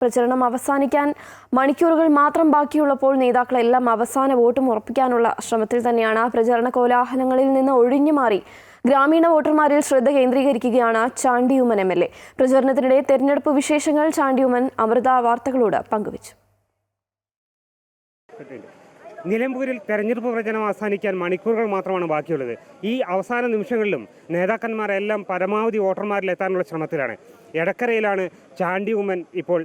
പ്രചരണം അവസാനിക്കാൻ മണിക്കൂറുകൾ മാത്രം ബാക്കിയുള്ളപ്പോൾ നേതാക്കളെല്ലാം അവസാന വോട്ടും ഉറപ്പിക്കാനുള്ള ശ്രമത്തിൽ തന്നെയാണ്. പ്രചരണ കോലാഹലങ്ങളിൽ നിന്ന് ഒഴിഞ്ഞുമാറി ഗ്രാമീണ വോട്ടർമാരിൽ ശ്രദ്ധ കേന്ദ്രീകരിക്കുകയാണ് ചാണ്ടി ഉമ്മൻ MLA. പ്രചരണത്തിനിടെ തെരഞ്ഞെടുപ്പ് വിശേഷങ്ങൾ ചാണ്ടി ഉമ്മൻ അമൃത വാർത്തകളോട് പങ്കുവച്ചു. നിലമ്പൂരിൽ തെരഞ്ഞെടുപ്പ് പ്രചരണം അവസാനിക്കാൻ മണിക്കൂറുകൾ മാത്രമാണ് ബാക്കിയുള്ളത്. ഈ അവസാന നിമിഷങ്ങളിലും നേതാക്കന്മാരെല്ലാം പരമാവധി വോട്ടർമാരിലെത്താനുള്ള ശ്രമത്തിലാണ്. എടക്കരയിലാണ് ചാണ്ടി ഉമ്മൻ ഇപ്പോൾ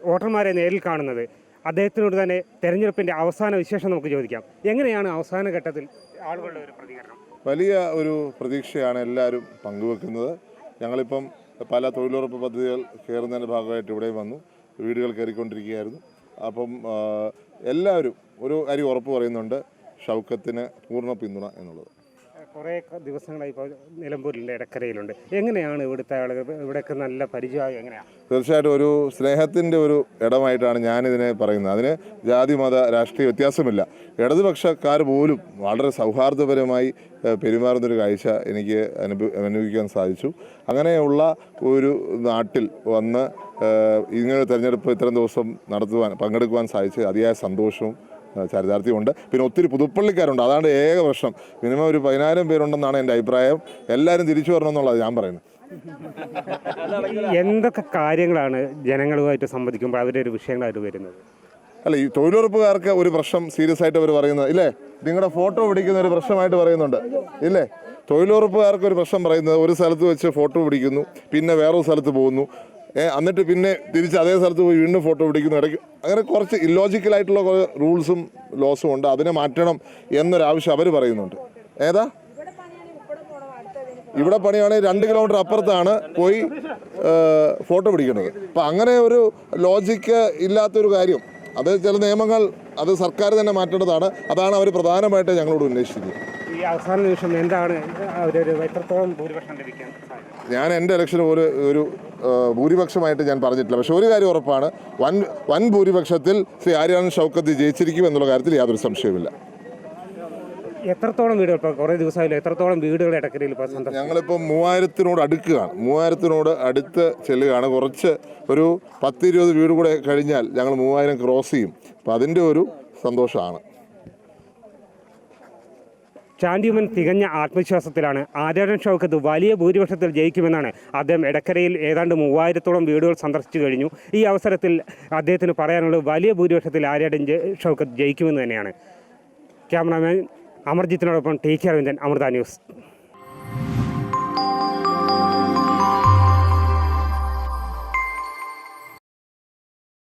വോട്ടർമാരെ നേരിൽ കാണുന്നത്. അദ്ദേഹത്തിനോട് തന്നെ തെരഞ്ഞെടുപ്പിൻ്റെ അവസാന വിശേഷം നമുക്ക് ചോദിക്കാം. എങ്ങനെയാണ് അവസാന ഘട്ടത്തിൽ ആളുകളുടെ ഒരു പ്രതികരണം? വലിയ ഒരു പ്രതീക്ഷയാണ് എല്ലാവരും പങ്കുവെക്കുന്നത്. ഞങ്ങളിപ്പം പല തൊഴിലുറപ്പ് പദ്ധതികൾ കയറുന്നതിൻ്റെ ഭാഗമായിട്ട് ഇവിടെ വന്നു, വീടുകൾ കയറിക്കൊണ്ടിരിക്കുകയായിരുന്നു. അപ്പം എല്ലാവരും ഒരു കാര്യം ഉറപ്പ് പറയുന്നുണ്ട്, ഷൗക്കത്തിന് പൂർണ്ണ പിന്തുണ എന്നുള്ളത്. കുറേ ദിവസങ്ങളായി ഇപ്പോൾ നിലമ്പൂരിൻ്റെ എടക്കരയിലുണ്ട്. എങ്ങനെയാണ് ഇവിടുത്തെ ആളുകൾ? ഇവിടെയൊക്കെ നല്ല പരിചയമായി എങ്ങനെയാണ്? തീർച്ചയായിട്ടും ഒരു സ്നേഹത്തിൻ്റെ ഒരു ഇടമായിട്ടാണ് ഞാനിതിനെ പറയുന്നത്. അതിന് ജാതി മത രാഷ്ട്രീയ വ്യത്യാസമില്ല. ഇടതുപക്ഷക്കാർ പോലും വളരെ സൗഹാർദ്ദപരമായി പെരുമാറുന്നൊരു കാഴ്ച എനിക്ക് അനുഭവിക്കാൻ സാധിച്ചു. അങ്ങനെയുള്ള ഒരു നാട്ടിൽ വന്ന് ഇങ്ങനെ തെരഞ്ഞെടുപ്പ് ഇത്രയും ദിവസം പങ്കെടുക്കുവാൻ സാധിച്ച് അതിയായ സന്തോഷവും ചരിതാർത്ഥ്യമുണ്ട്. പിന്നെ ഒത്തിരി പുതുപ്പള്ളിക്കാരുണ്ട്, അതാണ് ഏക പ്രശ്നം. മിനിമം ഒരു 10,000 പേരുണ്ടെന്നാണ് എൻ്റെ അഭിപ്രായം. എല്ലാവരും തിരിച്ചു വരണമെന്നുള്ളത് ഞാൻ പറയുന്നത്. എന്തൊക്കെ കാര്യങ്ങളാണ് ജനങ്ങളുമായിട്ട് സംവദിക്കുമ്പോൾ അവരുടെ ഒരു വിഷയങ്ങളായിട്ട് വരുന്നത്? അല്ല, ഈ തൊഴിലുറപ്പുകാർക്ക് ഒരു പ്രശ്നം സീരിയസ് ആയിട്ട് അവർ പറയുന്നത് ഇല്ലേ? നിങ്ങളുടെ ഫോട്ടോ പിടിക്കുന്ന ഒരു പ്രശ്നമായിട്ട് പറയുന്നുണ്ട് ഇല്ലേ? തൊഴിലുറപ്പുകാർക്ക് ഒരു പ്രശ്നം പറയുന്നത്, ഒരു സ്ഥലത്ത് വെച്ച് ഫോട്ടോ പിടിക്കുന്നു, പിന്നെ വേറൊരു സ്ഥലത്ത് പോകുന്നു, എന്നിട്ട് പിന്നെ തിരിച്ച് അതേ സ്ഥലത്ത് പോയി വീണ്ടും ഫോട്ടോ പിടിക്കുന്നു. ഇടയ്ക്ക് അങ്ങനെ കുറച്ച് ഇല്ലോജിക്കലായിട്ടുള്ള കുറേ റൂൾസും ലോസും ഉണ്ട്. അതിനെ മാറ്റണം എന്നൊരാവശ്യം അവർ പറയുന്നുണ്ട്. ഏതാ ഇവിടെ പണിയാണെങ്കിൽ 2 കിലോമീറ്റർ അപ്പുറത്താണ് പോയി ഫോട്ടോ പിടിക്കുന്നത്. അപ്പം അങ്ങനെ ഒരു ലോജിക്ക് ഇല്ലാത്തൊരു കാര്യം, അത് ചില നിയമങ്ങൾ അത് സർക്കാർ തന്നെ മാറ്റേണ്ടതാണ്. അതാണ് അവർ പ്രധാനമായിട്ട് ഞങ്ങളോട് ഉന്നയിച്ചിരിക്കുന്നത്. ഈ അവസാന നിമിഷം എന്താണ് അവരൊരു എത്രത്തോളം ഭൂരിപക്ഷം ലഭിക്കാൻ? ഞാൻ എൻ്റെ ഇലക്ഷന് ഒരു ഭൂരിപക്ഷമായിട്ട് ഞാൻ പറഞ്ഞിട്ടില്ല. പക്ഷെ ഒരു കാര്യം ഉറപ്പാണ്, വൻ ഭൂരിപക്ഷത്തിൽ ശ്രീ ആര്യാടൻ ഷൗക്കത്ത് ജയിച്ചിരിക്കും എന്നുള്ള കാര്യത്തിൽ യാതൊരു സംശയവുമില്ല. എത്രത്തോളം വീടുകൾ ഇപ്പോൾ കുറേ ദിവസമായില്ല, എത്രത്തോളം വീടുകൾ ഇടക്കരയിൽ ഞങ്ങളിപ്പോൾ 3000-നോട് അടുക്കുകയാണ്. 3000-നോട് അടുത്ത് ചെല്ലുകയാണ്. കുറച്ച് ഒരു 10-20 വീട് കൂടെ കഴിഞ്ഞാൽ ഞങ്ങൾ 3000 ക്രോസ് ചെയ്യും. അപ്പോൾ അതിൻ്റെ ഒരു സന്തോഷമാണ്. ചാണ്ടി ഉമ്മൻ തികഞ്ഞ ആത്മവിശ്വാസത്തിലാണ്. ആര്യാടൻ ഷൗക്കത്ത് വലിയ ഭൂരിപക്ഷത്തിൽ ജയിക്കുമെന്നാണ്. അദ്ദേഹം എടക്കരയിൽ ഏതാണ്ട് 3000-ഓളം വീടുകൾ സന്ദർശിച്ചു കഴിഞ്ഞു. ഈ അവസരത്തിൽ അദ്ദേഹത്തിന് പറയാനുള്ളത് വലിയ ഭൂരിപക്ഷത്തിൽ ആര്യാടൻ ഷൗക്കത്ത് ജയിക്കുമെന്ന് തന്നെയാണ്. ക്യാമറാമാൻ അമർജിത്തിനോടൊപ്പം T K Aravindan, Amrita news.